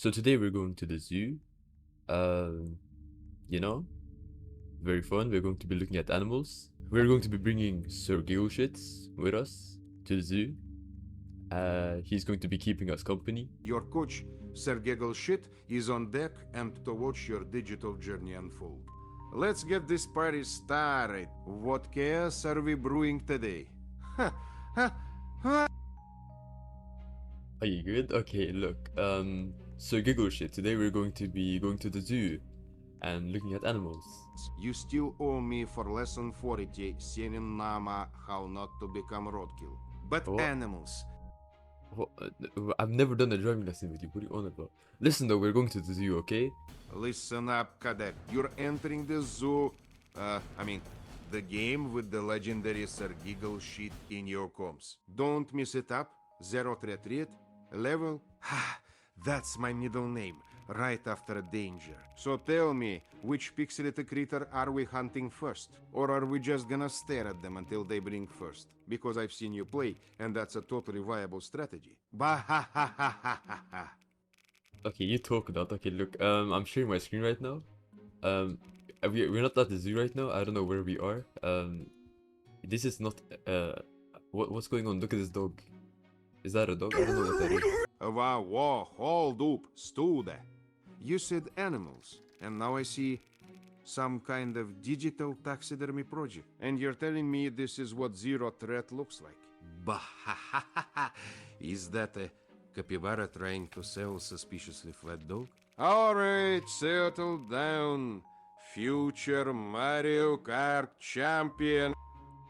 So today we're going to the zoo. You know, very fun. We're going to be looking at animals. We're going to be bringing Sir Giggleshits with us to the zoo. He's going to be keeping us company. Your coach, Sir Giggleshit, is on deck and to watch your digital journey unfold. Let's get this party started. What chaos are we brewing today? Ha, ha, ha. Are you good? Okay, look. Sir Giggleshit, today we're going to be going to the zoo and looking at animals. You still owe me for lesson 40, Senin Nama, how not to become roadkill. But What? animals. What? I've never done a driving lesson with you. What are you on about? Listen though, we're going to the zoo, okay? Listen up, cadet. You're entering the zoo. The game with the legendary Sir Giggleshit in your comms. Don't miss it up. 033 level. That's my middle name, right after danger. So tell me, which pixelated creature are we hunting first? Or are we just gonna stare at them until they blink first? Because I've seen you play, and that's a totally viable strategy. Bah ha ha ha ha ha ha. Okay, you talk about. Okay, look. I'm sharing my screen right now. We're not at the zoo right now. I don't know where we are. This is not. What's going on? Look at this dog. Is that a dog? I don't know what that is. Wow, whoa, hold up, stude. You said animals, and now I see some kind of digital taxidermy project. And you're telling me this is what Zero Threat looks like? Bah, is that a capybara trying to sell suspiciously flat dog? Alright, settle down. Future Mario Kart champion.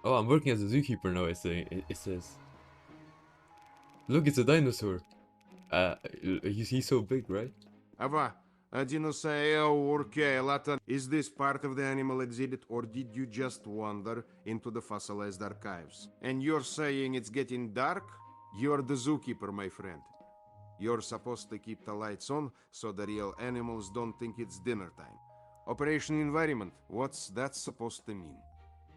Oh, I'm working as a zookeeper now. It says. Look, it's a dinosaur. He's so big, right? Ava, is this part of the animal exhibit or did you just wander into the fossilized archives? And you're saying it's getting dark? You're the zookeeper, my friend. You're supposed to keep the lights on so the real animals don't think it's dinner time. Operation environment, what's that supposed to mean?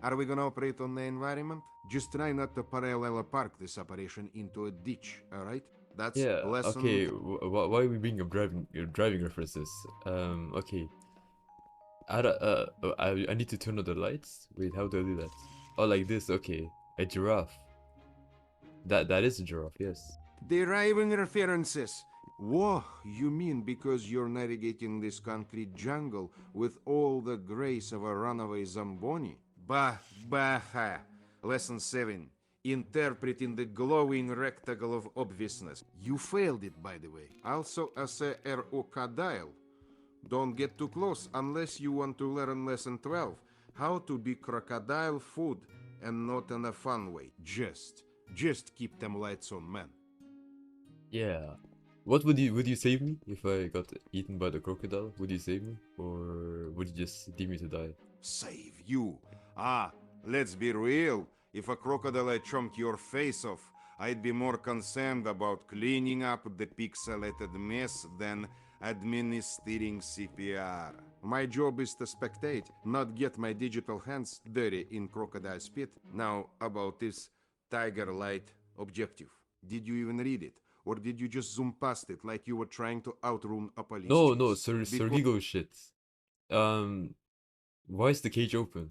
Are we gonna operate on the environment? Just try not to parallel park this operation into a ditch, alright? That's Yeah. lesson. Okay. Why are we bringing up driving references? Okay. I need to turn on the lights. Wait, how do I do that? Oh, like this. Okay. A giraffe. That is a giraffe. Yes. Deriving references. Whoa, you mean because you're navigating this concrete jungle with all the grace of a runaway Zamboni? Ha. Lesson 7. Interpreting the glowing rectangle of obviousness. You failed it, by the way. Also, as a crocodile. Don't get too close unless you want to learn lesson 12. How to be crocodile food and not in a fun way. Just keep them lights on, man. Yeah. What would you save me if I got eaten by the crocodile? Would you save me, or would you just leave me to die? Save you? Let's be real. If a crocodile had chomped your face off, I'd be more concerned about cleaning up the pixelated mess than administering CPR. My job is to spectate, not get my digital hands dirty in crocodile spit. Now, about this tiger light objective. Did you even read it? Or did you just zoom past it like you were trying to outrun a police No, chase? Sir Gigo shit. Why is the cage open?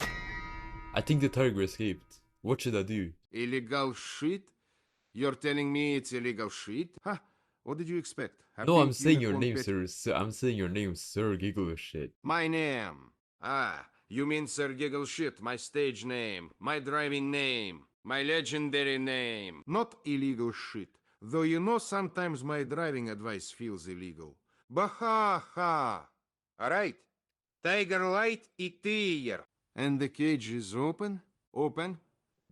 I think the tiger escaped. What should I do? Illegal shit? You're telling me it's illegal shit? Huh? What did you expect? No, Happy I'm saying your unicorn name, pet- I'm saying your name, Sir Giggle shit. My name. You mean Sir Giggle Shit, my stage name, my driving name, my legendary name. Not illegal shit. Though you know sometimes my driving advice feels illegal. Baha-ha. Alright. Tiger light here. And the cage is open? Open?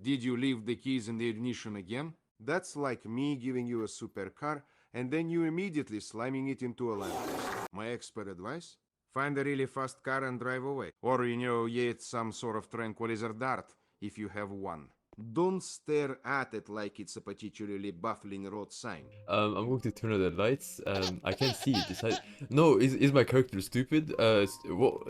Did you leave the keys in the ignition again? That's like me giving you a supercar and then you immediately slamming it into a lamppost. My expert advice? Find a really fast car and drive away. Or, yet some sort of tranquilizer dart, if you have one. Don't stare at it like it's a particularly baffling road sign. I'm going to turn on the lights. I can't see it. No, is my character stupid? What?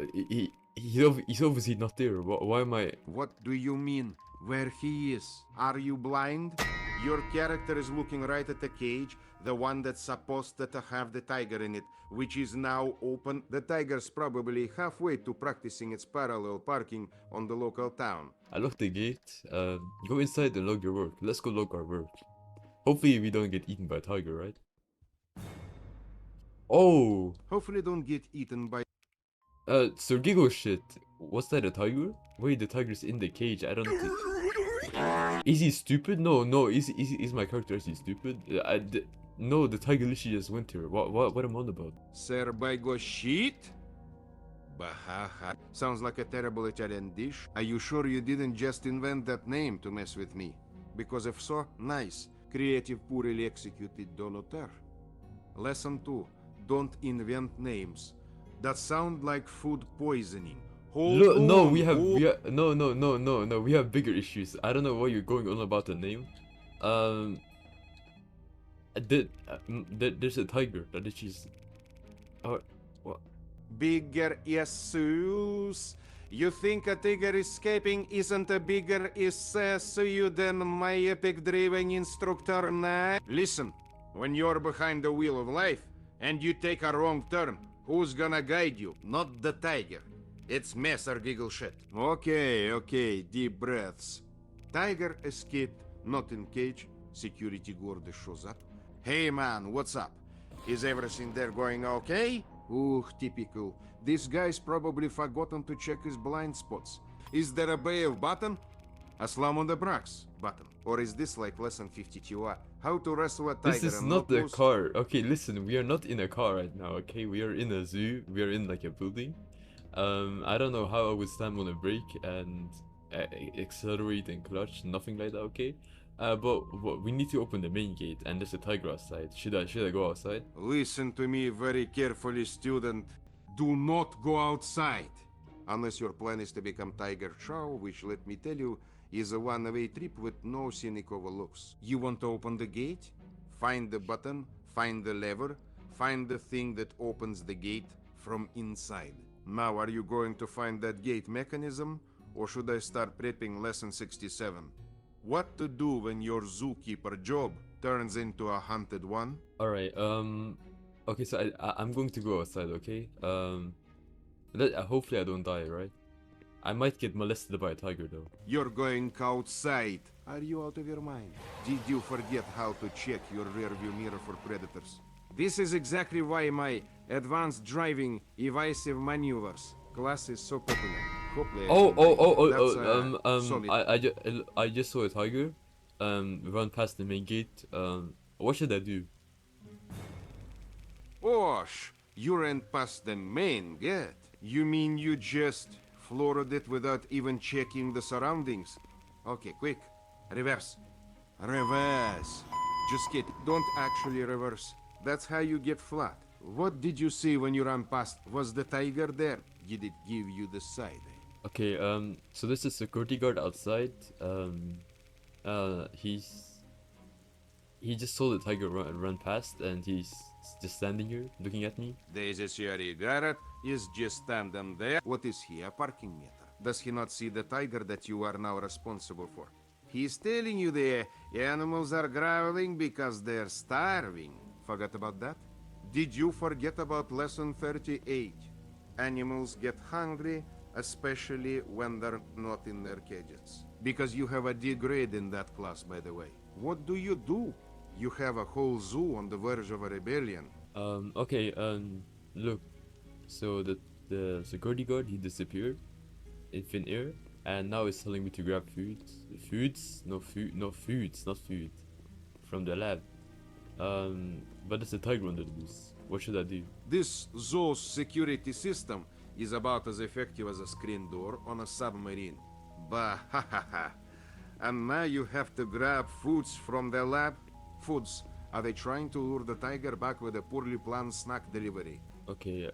He's obviously not there. Why am I? What do you mean? Where he is? Are you blind? Your character is looking right at the cage, The one that's supposed to have the tiger in it, which is now open. The tiger's probably halfway to practicing its parallel parking on the local town. I locked the gate. Go inside and log your work. Let's go log our work. Hopefully we don't get eaten by a tiger, right? Oh! Hopefully don't get eaten by... Sir Giggle shit. Was that a tiger? Wait, the tiger's in the cage. I don't think... Is he stupid? No. Is my character actually stupid? No, the tiger literally just went here. What am I on about? Sir Baigo shit? Bahaha. Sounds like a terrible Italian dish. Are you sure you didn't just invent that name to mess with me? Because if so, nice. Creative, poorly executed donateur. Lesson 2. Don't invent names that sound like food poisoning. Look, no, we have no. We have bigger issues. I don't know why you're going on about the name. There's a tiger that is just. Oh, what? Bigger issues. You think a tiger escaping isn't a bigger issue than my epic driving instructor now? Listen, when you're behind the wheel of life and you take a wrong turn, who's gonna guide you? Not the tiger. It's Messer Giggle shit. Okay, deep breaths. Tiger escaped, not in cage. Security guard shows up. Hey man, what's up? Is everything there going okay? Ooh, typical. This guy's probably forgotten to check his blind spots. Is there a bay of button? A slam on the brakes button. Or is this like lesson 52? How to wrestle a tiger? This is not the car. Okay, listen, we are not in a car right now, okay? We are in a zoo. We are in like a building. I don't know how I would slam on a brake and accelerate and clutch, nothing like that, okay? But we need to open the main gate and there's a tiger outside. Should I go outside? Listen to me very carefully, student. Do not go outside. Unless your plan is to become Tiger Chow, which, let me tell you, is a one-way trip with no scenic overlooks. You want to open the gate? Find the button, find the lever, find the thing that opens the gate from inside. Now, are you going to find that gate mechanism, or should I start prepping lesson 67? What to do when your zookeeper job turns into a haunted one? Alright, okay, so I'm going to go outside, okay? Hopefully I don't die, right? I might get molested by a tiger though. You're going outside. Are you out of your mind? Did you forget how to check your rearview mirror for predators? This is exactly why my advanced driving evasive maneuvers class is so popular. Hopefully, I just saw a tiger run past the main gate. What should I do? Osh, you ran past the main gate. You mean you just floored it without even checking the surroundings? Okay, quick. Reverse. Reverse. Just kidding. Don't actually reverse. That's how you get flat. What did you see when you ran past? Was the tiger there? Did it give you the side eye? Okay, so there's a security guard outside. He just saw the tiger run past, and he's just standing here looking at me. This security guard is just standing there. What is he, a parking meter? Does he not see the tiger that you are now responsible for? He's telling you the animals are growling because they're starving. Forgot about that? Did you forget about lesson 38? Animals get hungry, especially when they're not in their cages. Because you have a D grade in that class, by the way. What do? You have a whole zoo on the verge of a rebellion. Okay, look. So the security guard, he disappeared in thin air, and now he's telling me to grab foods, not food, from the lab. But there's a tiger on the loose. What should I do? This zoo's security system is about as effective as a screen door on a submarine. Bah, ha ha ha. And now you have to grab foods from the lab? Foods. Are they trying to lure the tiger back with a poorly planned snack delivery? Okay,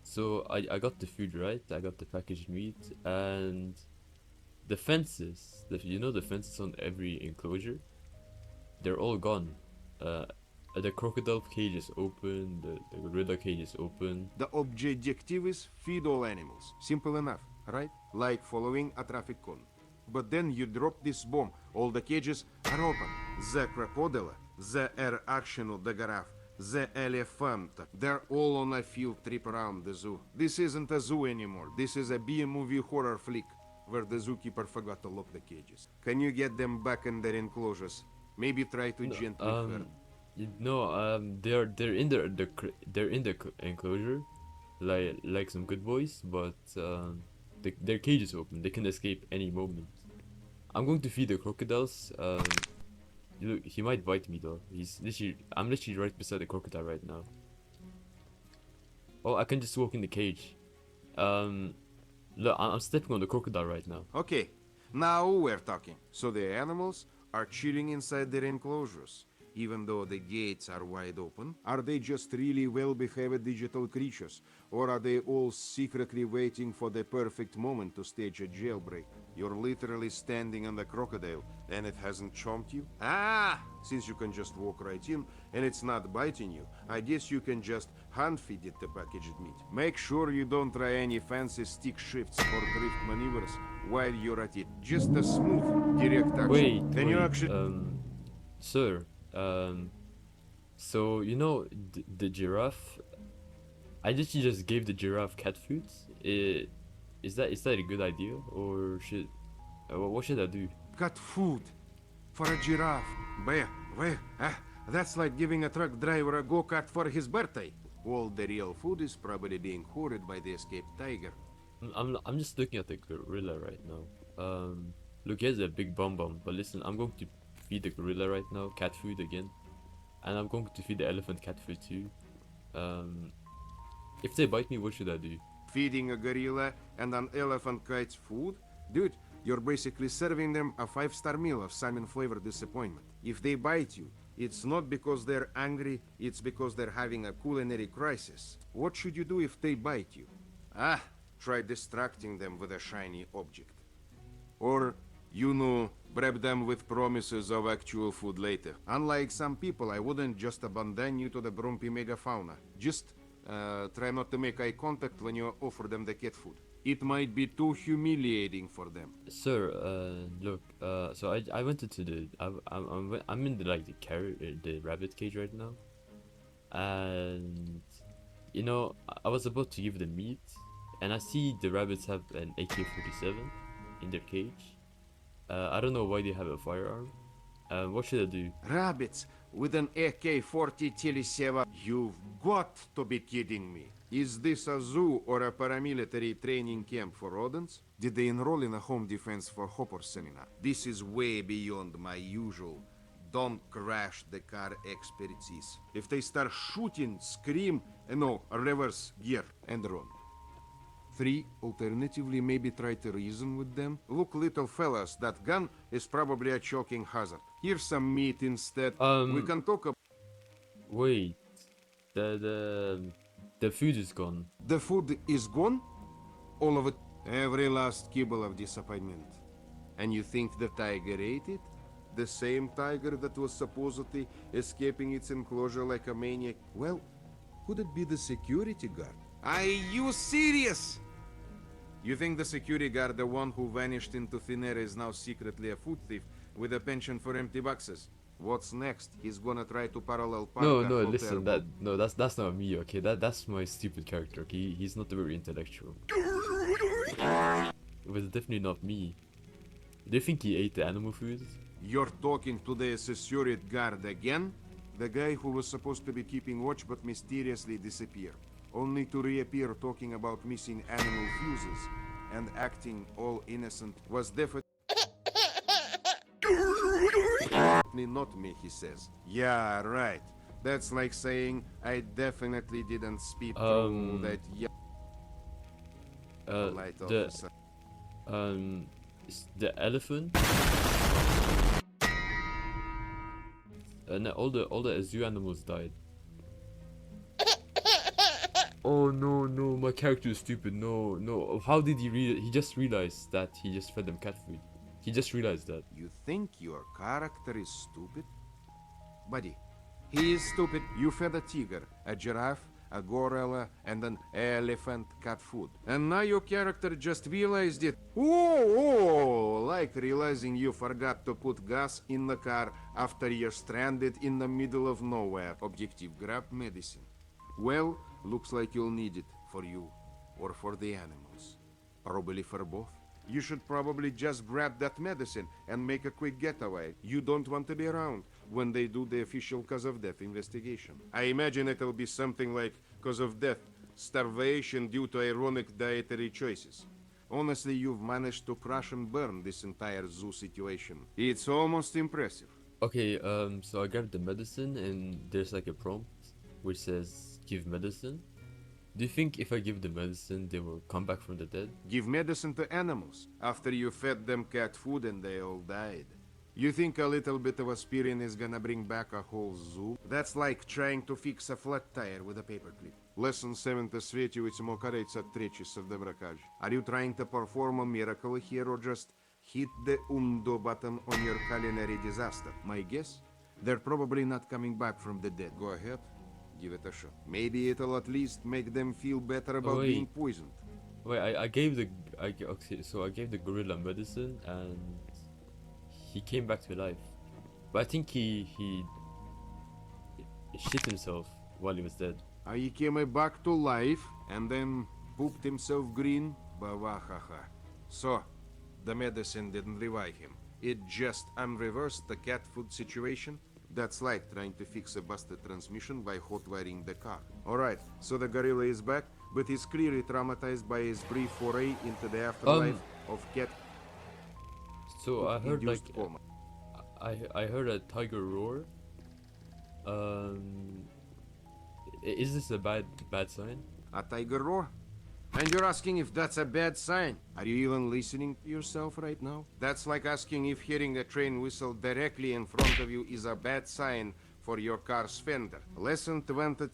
so I got the food, right? I got the packaged meat and the fences. The fences on every enclosure? They're all gone. The crocodile cage is open, the gorilla cage is open. The objective is feed all animals. Simple enough, right? Like following a traffic cone. But then you drop this bomb, all the cages are open. The crocodile the reaction the giraffe, the elephant. They're all on a field trip around the zoo. This isn't a zoo anymore. This is a B-movie horror flick where the zookeeper forgot to lock the cages. Can you get them back in their enclosures? Maybe try to No, gently hurt. they're in they're in the enclosure, like some good boys, but their cage is open. They can escape any moment. I'm going to feed the crocodiles. Look, he might bite me though. I'm literally right beside the crocodile right now. Oh, I can just walk in the cage. Um, Look, I'm stepping on the crocodile right now. Okay, now we're talking. So the animals are chilling inside their enclosures, even though the gates are wide open? Are they just really well-behaved digital creatures? Or are they all secretly waiting for the perfect moment to stage a jailbreak? You're literally standing on the crocodile, and it hasn't chomped you? Ah! Since you can just walk right in, and it's not biting you, I guess you can just hand-feed it the packaged meat. Make sure you don't try any fancy stick shifts or drift maneuvers while you're at it. Just a smooth, direct action. Wait, Can you wait, actually... sir, so you know the giraffe? I literally just gave the giraffe cat food. Is that a good idea, or what should I do? Got food for a giraffe. That's like giving a truck driver a go-kart for his birthday. All the real food is probably being hoarded by the escaped tiger. I'm just looking at the gorilla right now. Look, he has a big bum bum. But listen, I'm going to feed the gorilla right now cat food again, and I'm going to feed the elephant cat food too. If they bite me, what should I do? Feeding a gorilla and an elephant kite's food? Dude, you're basically serving them a 5-star meal of salmon-flavored disappointment. If they bite you, it's not because they're angry, it's because they're having a culinary crisis. What should you do if they bite you? Try distracting them with a shiny object. Or, bribe them with promises of actual food later. Unlike some people, I wouldn't just abandon you to the grumpy megafauna. Just try not to make eye contact when you offer them the cat food. It might be too humiliating for them. Sir, look, so I went into I'm in the rabbit cage right now, and I was about to give them meat, and I see the rabbits have an AK-47 in their cage. I don't know why they have a firearm. What should I do? Rabbits with an AK-47. You've got to be kidding me. Is this a zoo or a paramilitary training camp for rodents? Did they enroll in a home defense for Hopper seminar? This is way beyond my usual don't crash the car expertise. If they start shooting, scream, reverse gear and run. 3, alternatively, maybe try to reason with them. Look, little fellas, that gun is probably a choking hazard. Here's some meat instead. We can talk about... Wait, the food is gone. The food is gone? All of it? Every last kibble of disappointment. And you think the tiger ate it? The same tiger that was supposedly escaping its enclosure like a maniac? Well, could it be the security guard? Are you serious? You think the security guard, the one who vanished into thin air, is now secretly a food thief with a penchant for empty boxes? What's next? He's gonna try to parallel park No, a hotel listen, that's not me, okay? That's my stupid character, okay? He's not very intellectual. It was definitely not me. Do you think he ate the animal food? You're talking to the security guard again? The guy who was supposed to be keeping watch but mysteriously disappeared, only to reappear talking about missing animal fuses and acting all innocent. Was definitely not me, he says. Yeah, right. That's like saying I definitely didn't speak through that light officer. The elephant? No, all the zoo animals died. Oh no, my character is stupid. No. How did he just realized that he just fed them cat food? He just realized that. You think your character is stupid? Buddy, he is stupid. You fed a tiger, a giraffe, a gorilla, and an elephant cat food. And now your character just realized it. Like realizing you forgot to put gas in the car after you're stranded in the middle of nowhere. Objective, grab medicine. Well, looks like you'll need it for you or for the animals. Probably for both. You should probably just grab that medicine and make a quick getaway. You don't want to be around when they do the official cause of death investigation. I imagine it'll be something like cause of death, starvation due to ironic dietary choices. Honestly, you've managed to crash and burn this entire zoo situation. It's almost impressive. Okay, so I grabbed the medicine and there's like a prompt which says give medicine. Do you think if I give the medicine, they will come back from the dead? Give medicine to animals after you fed them cat food and they all died. You think a little bit of aspirin is gonna bring back a whole zoo? That's like trying to fix a flat tire with a paperclip. Lesson 7 свечивать мокарейца тречиса в доброкаж. Are you trying to perform a miracle here or just hit the undo button on your culinary disaster? My guess? They're probably not coming back from the dead. Go ahead. Give it a shot. Maybe it'll at least make them feel better about being poisoned. Wait, I gave the okay, so I gave the gorilla medicine and he came back to life. But I think he shit himself while he was dead. He came back to life and then pooped himself green. Bawahaha. So, the medicine didn't revive him. It just unreversed the cat food situation. That's like trying to fix a busted transmission by hot wiring the car. Alright, so the gorilla is back, but he's clearly traumatized by his brief foray into the afterlife of cat. So I heard like coma. I heard a tiger roar. Is this a bad sign? A tiger roar? And you're asking if that's a bad sign? Are you even listening to yourself right now? That's like asking if hearing a train whistle directly in front of you is a bad sign for your car's fender. Lesson 20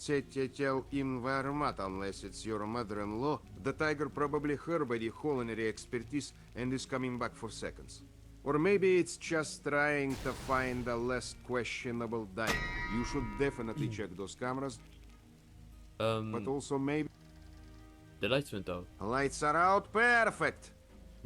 tell environment unless it's your mother-in-law. The tiger probably heard by the culinary expertise and is coming back for seconds. Or maybe it's just trying to find a less questionable diner. You should definitely check those cameras. But also maybe... The lights went out. Lights are out, perfect!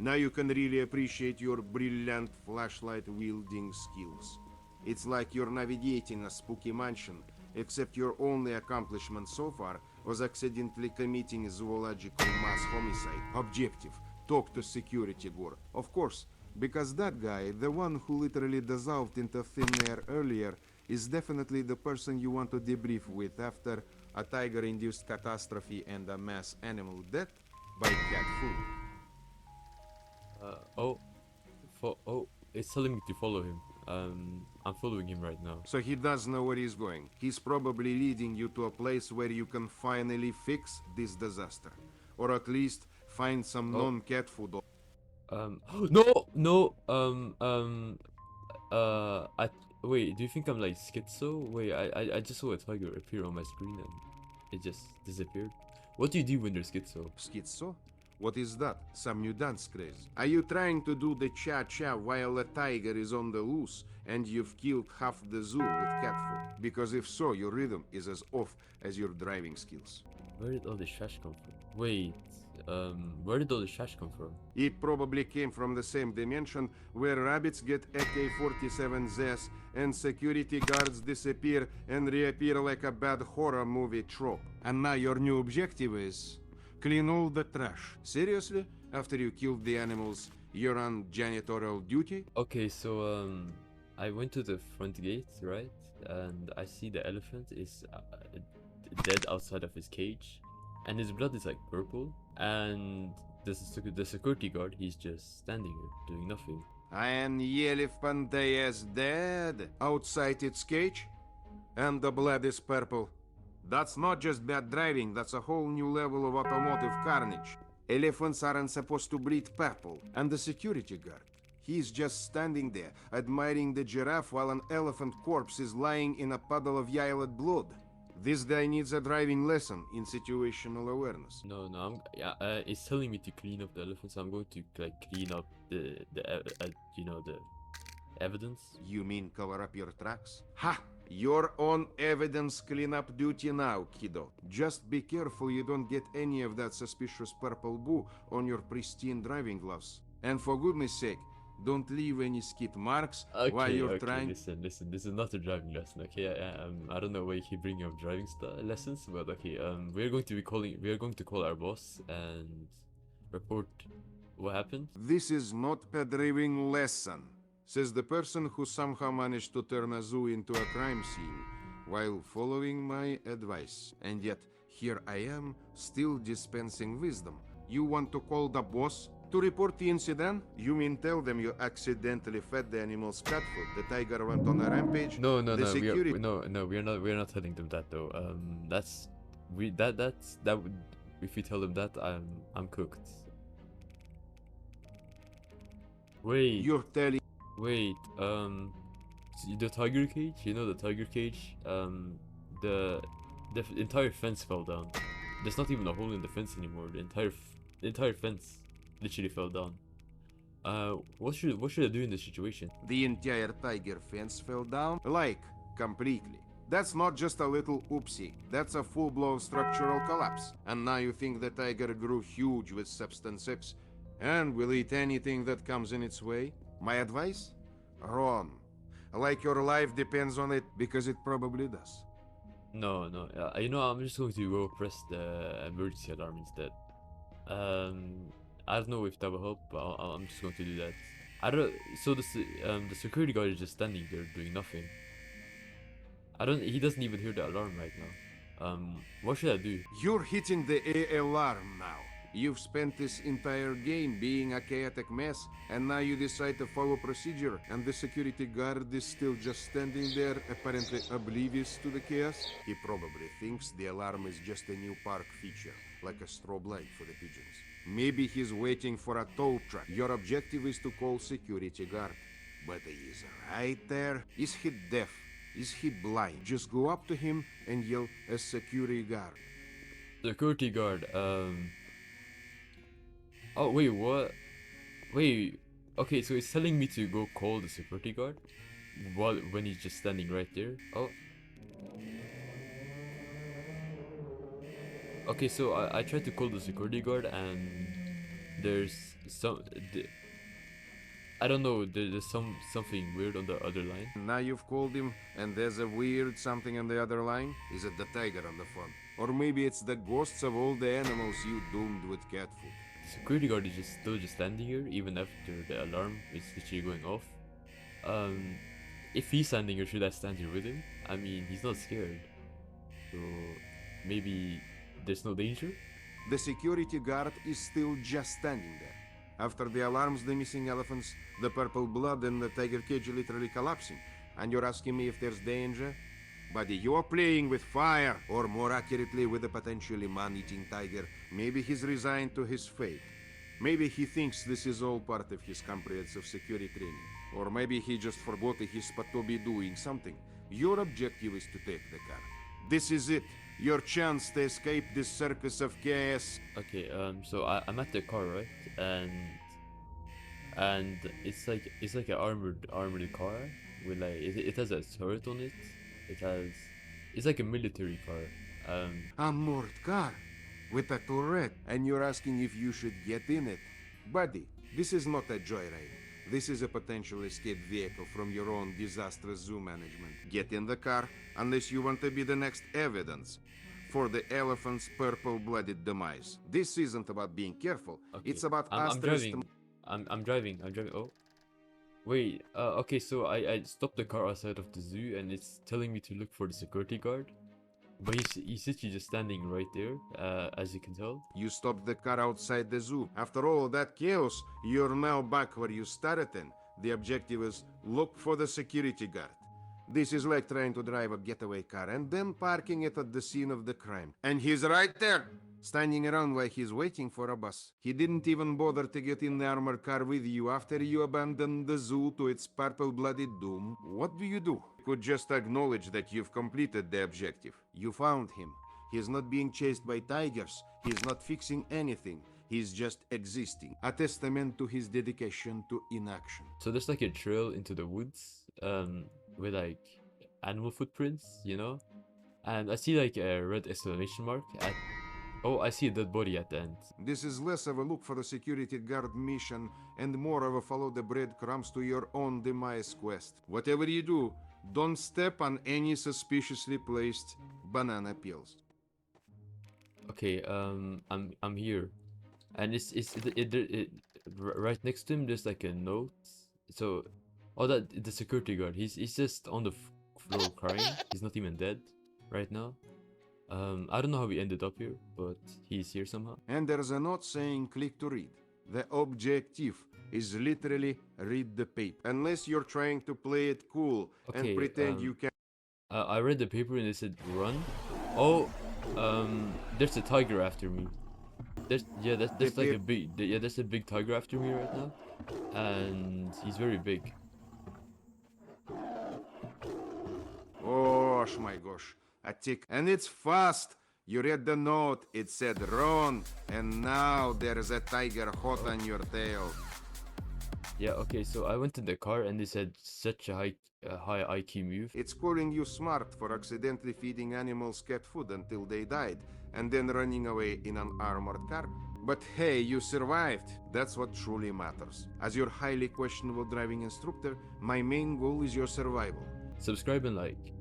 Now you can really appreciate your brilliant flashlight wielding skills. It's like you're navigating a spooky mansion, except your only accomplishment so far was accidentally committing a zoological mass homicide. Objective, talk to security guard. Of course, because that guy, the one who literally dissolved into thin air earlier, is definitely the person you want to debrief with after a tiger-induced catastrophe and a mass animal death by cat food. It's telling me to follow him. I'm following him right now. So he does know where he's going. He's probably leading you to a place where you can finally fix this disaster. Or at least find some non-cat food. Wait, do you think I'm like schizo? Wait, I just saw a tiger appear on my screen and it just disappeared. What do you do when you're schizo? Schizo? What is that? Some new dance craze? Are you trying to do the cha-cha while a tiger is on the loose and you've killed half the zoo with cat food? Because if so, your rhythm is as off as your driving skills. Where did all the trash come from? Wait, where did all the trash come from? It probably came from the same dimension where rabbits get AK-47s and security guards disappear and reappear like a bad horror movie trope. And now your new objective is clean all the trash. Seriously? After you killed the animals, you're on janitorial duty? Okay, so I went to the front gate, right? And I see the elephant is dead outside of his cage. And his blood is like purple, and the security guard, he's just standing here doing nothing. And the elephant is dead outside its cage, and the blood is purple. That's not just bad driving, that's a whole new level of automotive carnage. Elephants aren't supposed to bleed purple, and the security guard, he's just standing there, admiring the giraffe while an elephant corpse is lying in a puddle of violet blood. This guy needs a driving lesson in situational awareness. No, it's telling me to clean up the elephant, so I'm going to like clean up the evidence. You mean cover up your tracks? Ha! You're on evidence cleanup duty now, kiddo. Just be careful you don't get any of that suspicious purple goo on your pristine driving gloves. And for goodness sake, don't leave any skid marks while you're trying. Listen, this is not a driving lesson, okay? I don't know why you keep bringing up driving lessons, but okay, we're going to call our boss and report what happened. This is not a driving lesson, says the person who somehow managed to turn a zoo into a crime scene while following my advice. And yet, here I am, still dispensing wisdom. You want to call the boss to report the incident? You mean tell them you accidentally fed the animals cat food, the tiger went on a rampage? No, we're not telling them that though. That's if we tell them that, I'm cooked. Wait. You're telling. Wait, the tiger cage, you know the tiger cage, the entire fence fell down. There's not even a hole in the fence anymore. The entire fence literally fell down. What should I do in this situation? The entire tiger fence fell down? Like, completely. That's not just a little oopsie. That's a full-blown structural collapse. And now you think the tiger grew huge with substance X and will eat anything that comes in its way? My advice? Wrong. Like your life depends on it, because it probably does. No, you know, I'm just going to go press the emergency alarm instead. I don't know if that will help, but I'm just going to do that. I don't. So the security guard is just standing there doing nothing. He doesn't even hear the alarm right now. What should I do? You're hitting the alarm now. You've spent this entire game being a chaotic mess, and now you decide to follow procedure, and the security guard is still just standing there, apparently oblivious to the chaos? He probably thinks the alarm is just a new park feature, like a strobe light for the pigeons. Maybe he's waiting for a tow truck. Your objective is to call security guard. But he is right there. Is he deaf? Is he blind? Just go up to him and yell, a security guard. Security guard, Oh, wait, what? Wait, okay, so it's telling me to go call the security guard when he's just standing right there. Oh. Okay, so I tried to call the security guard and there's I don't know, there's something weird on the other line. Now you've called him and there's a weird something on the other line? Is it the tiger on the phone? Or maybe it's the ghosts of all the animals you doomed with cat food. Security guard is still standing here even after the alarm is literally going off. If he's standing here, should I stand here with him? I mean, he's not scared, so maybe there's no danger. The security guard is still just standing there. After the alarms, the missing elephants, the purple blood, and the tiger cage literally collapsing. And you're asking me if there's danger? Buddy, you're playing with fire, or more accurately, with a potentially man-eating tiger. Maybe he's resigned to his fate. Maybe he thinks this is all part of his comprehensive security training. Or maybe he just forgot he's supposed to be doing something. Your objective is to take the car. This is it. Your chance to escape this circus of chaos. Okay, so I'm at the car, right? And it's like an armored car with like it has a turret on it. It's like a military car. A moored car with a turret, and you're asking if you should get in it. Buddy, this is not a joyride. This is a potential escape vehicle from your own disastrous zoo management. Get in the car, unless you want to be the next evidence for the elephant's purple-blooded demise. This isn't about being careful. Okay. It's about I'm driving. I'm driving. Oh. Wait, okay, so I stopped the car outside of the zoo and it's telling me to look for the security guard. But he's literally just standing right there, as you can tell. You stopped the car outside the zoo. After all that chaos, you're now back where you started in. The objective is look for the security guard. This is like trying to drive a getaway car and then parking it at the scene of the crime. And he's right there, standing around while he's waiting for a bus. He didn't even bother to get in the armored car with you after you abandoned the zoo to its purple-blooded doom. What do? You could just acknowledge that you've completed the objective. You found him. He's not being chased by tigers. He's not fixing anything. He's just existing. A testament to his dedication to inaction. So there's like a trail into the woods, with like animal footprints, you know? And I see like a red exclamation mark at. Oh, I see a dead body at the end. This is less of a look for a security guard mission and more of a follow the breadcrumbs to your own demise quest. Whatever you do, don't step on any suspiciously placed banana peels. Okay, I'm here, and right next to him. There's like a note. So, oh, that the security guard. He's just on the floor crying. He's not even dead right now. I don't know how we ended up here, but he's here somehow. And there's a note saying click to read. The objective is literally read the paper. Unless you're trying to play it cool and Okay, pretend you can. I read the paper and it said run. Oh, there's a tiger after me. There's like a big, there's a big tiger after me right now, and he's very big. Oh my gosh, a tick. And it's fast. You read the note, it said run, and now there's a tiger hot on your tail. Yeah, okay, so I went to the car and they said such a high IQ move. It's calling you smart for accidentally feeding animals cat food until they died, and then running away in an armored car. But hey, you survived. That's what truly matters. As your highly questionable driving instructor, my main goal is your survival. Subscribe and like.